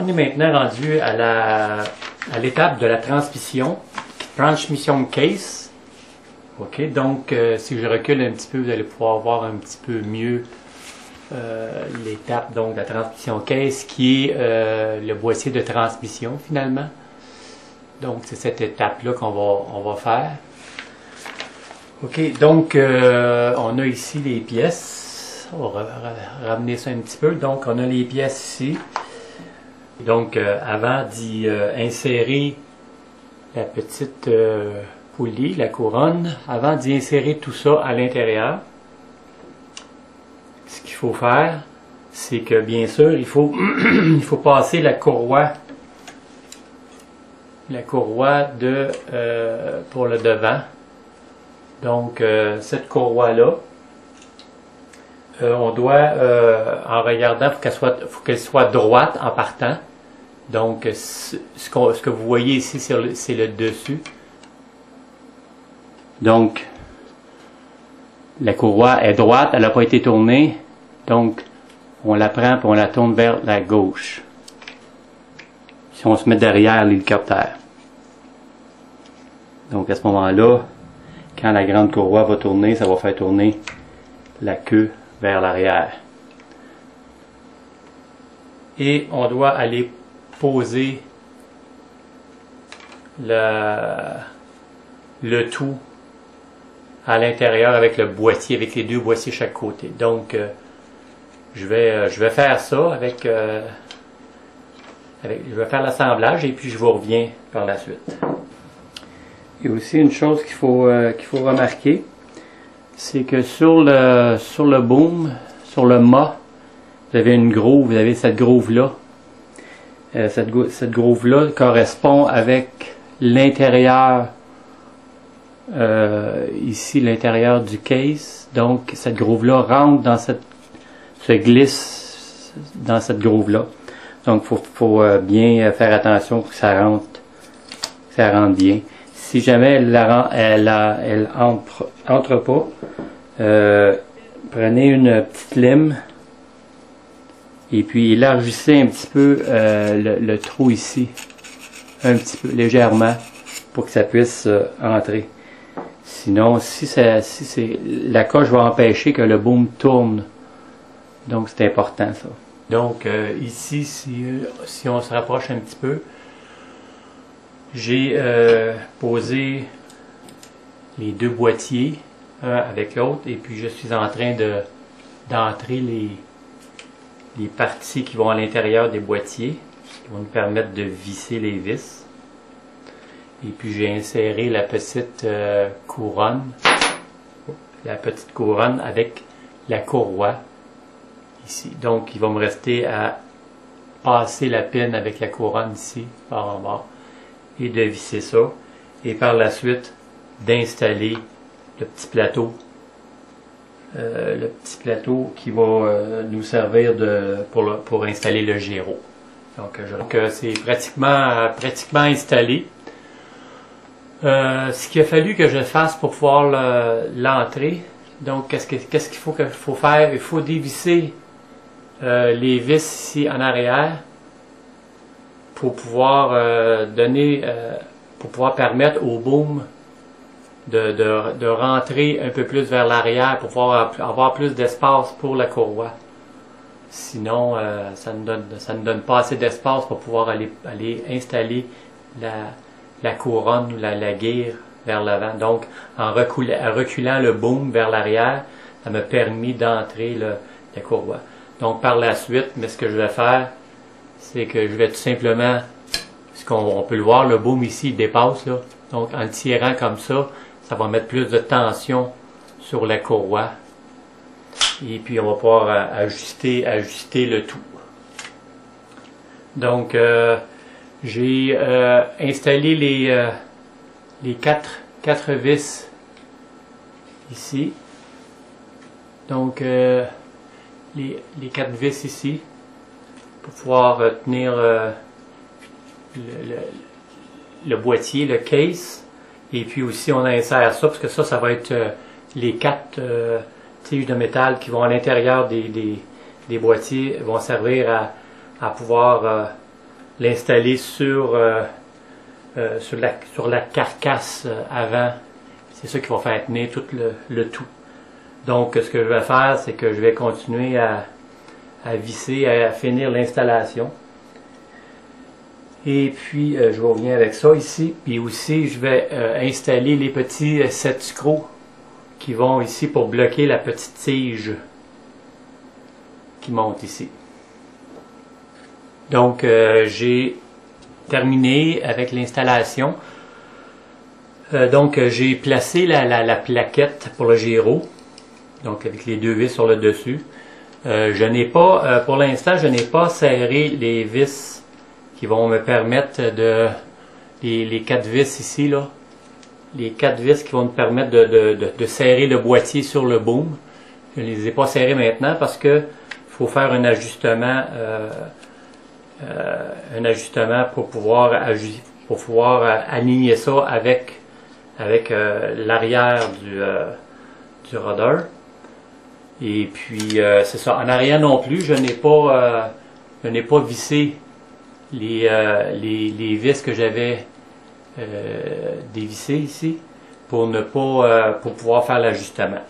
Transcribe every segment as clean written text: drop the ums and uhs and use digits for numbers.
On est maintenant rendu à l'étape de la transmission case. Ok, donc si je recule un petit peu, vous allez pouvoir voir un petit peu mieux l'étape donc de la transmission case qui est le boîtier de transmission finalement. Donc c'est cette étape-là qu'on va faire. Ok, donc on a ici les pièces. On va ramener ça un petit peu. Donc on a les pièces ici. Donc avant d'y insérer la petite poulie, la couronne, avant d'y insérer tout ça à l'intérieur, ce qu'il faut faire, c'est que bien sûr, il faut passer la courroie pour le devant. Donc cette courroie-là, on doit, en regardant, faut qu'elle soit droite en partant. Donc ce que vous voyez ici, c'est le dessus. Donc la courroie est droite, elle n'a pas été tournée. Donc on la prend et on la tourne vers la gauche. Si on se met derrière l'hélicoptère. Donc à ce moment-là, quand la grande courroie va tourner, ça va faire tourner la queue vers l'arrière. Et on doit aller poser le tout à l'intérieur avec le boîtier, avec les deux boîtiers chaque côté. Donc je vais faire ça je vais faire l'assemblage et puis je vous reviens par la suite. Il y a aussi une chose qu'il faut remarquer, c'est que sur le boom, sur le mât, vous avez une groove, vous avez cette groove-là. Cette groove-là correspond avec l'intérieur, ici l'intérieur du case. Donc cette groove-là rentre se glisse dans cette groove-là. Donc il faut bien faire attention que ça rentre bien. Si jamais elle entre pas, prenez une petite lime et puis élargissez un petit peu le trou ici, un petit peu, légèrement, pour que ça puisse entrer. Sinon, la coche va empêcher que le boom tourne. Donc c'est important ça. Donc ici, si on se rapproche un petit peu, j'ai posé les deux boîtiers un avec l'autre et puis je suis en train d'entrer les parties qui vont à l'intérieur des boîtiers qui vont nous permettre de visser les vis. Et puis j'ai inséré la petite couronne avec la courroie ici. Donc il va me rester à passer la pine avec la couronne ici par en bas et de visser ça et par la suite d'installer le petit plateau qui va nous servir pour installer le gyro. Donc c'est pratiquement installé. Ce qu'il a fallu que je fasse pour pouvoir l'entrer, donc qu'est-ce qu'il faut faire? Il faut dévisser les vis ici en arrière pour pouvoir permettre au boom de rentrer un peu plus vers l'arrière pour pouvoir avoir plus d'espace pour la courroie. Sinon, ça ne donne pas assez d'espace pour pouvoir aller installer la couronne ou la guire vers l'avant. Donc, en reculant le boom vers l'arrière, ça m'a permis d'entrer la courroie. Donc, par la suite, ce que je vais faire, c'est que je vais tout simplement, on peut le voir, le boom ici, il dépasse là. Donc, en le tirant comme ça va mettre plus de tension sur la courroie. Et puis, on va pouvoir ajuster le tout. Donc, j'ai installé les quatre vis ici. Donc, les 4 vis ici pour pouvoir tenir le boîtier, le case. Et puis aussi, on insère ça parce que ça va être les 4 tiges de métal qui vont à l'intérieur des boîtiers vont servir à pouvoir l'installer sur la carcasse avant. C'est ça qui va faire tenir tout le tout. Donc ce que je vais faire, c'est que je vais continuer à visser, à finir l'installation. Et puis je reviens avec ça ici. Puis aussi je vais installer les petits set screws qui vont ici pour bloquer la petite tige qui monte ici. Donc j'ai terminé avec l'installation. Donc j'ai placé la plaquette pour le gyro, donc avec les 2 vis sur le dessus. Je n'ai pas, pour l'instant, je n'ai pas serré les vis qui vont me permettre de, les 4 vis ici là, les 4 vis qui vont me permettre de serrer le boîtier sur le boom. Je ne les ai pas serrés maintenant parce que faut faire un ajustement pour pouvoir aligner ça avec l'arrière du rudder. Et puis c'est ça. En arrière non plus, je n'ai pas vissé les vis que j'avais dévissées ici pour pouvoir faire l'ajustement.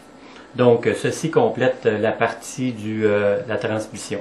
Donc ceci complète la partie de la transmission.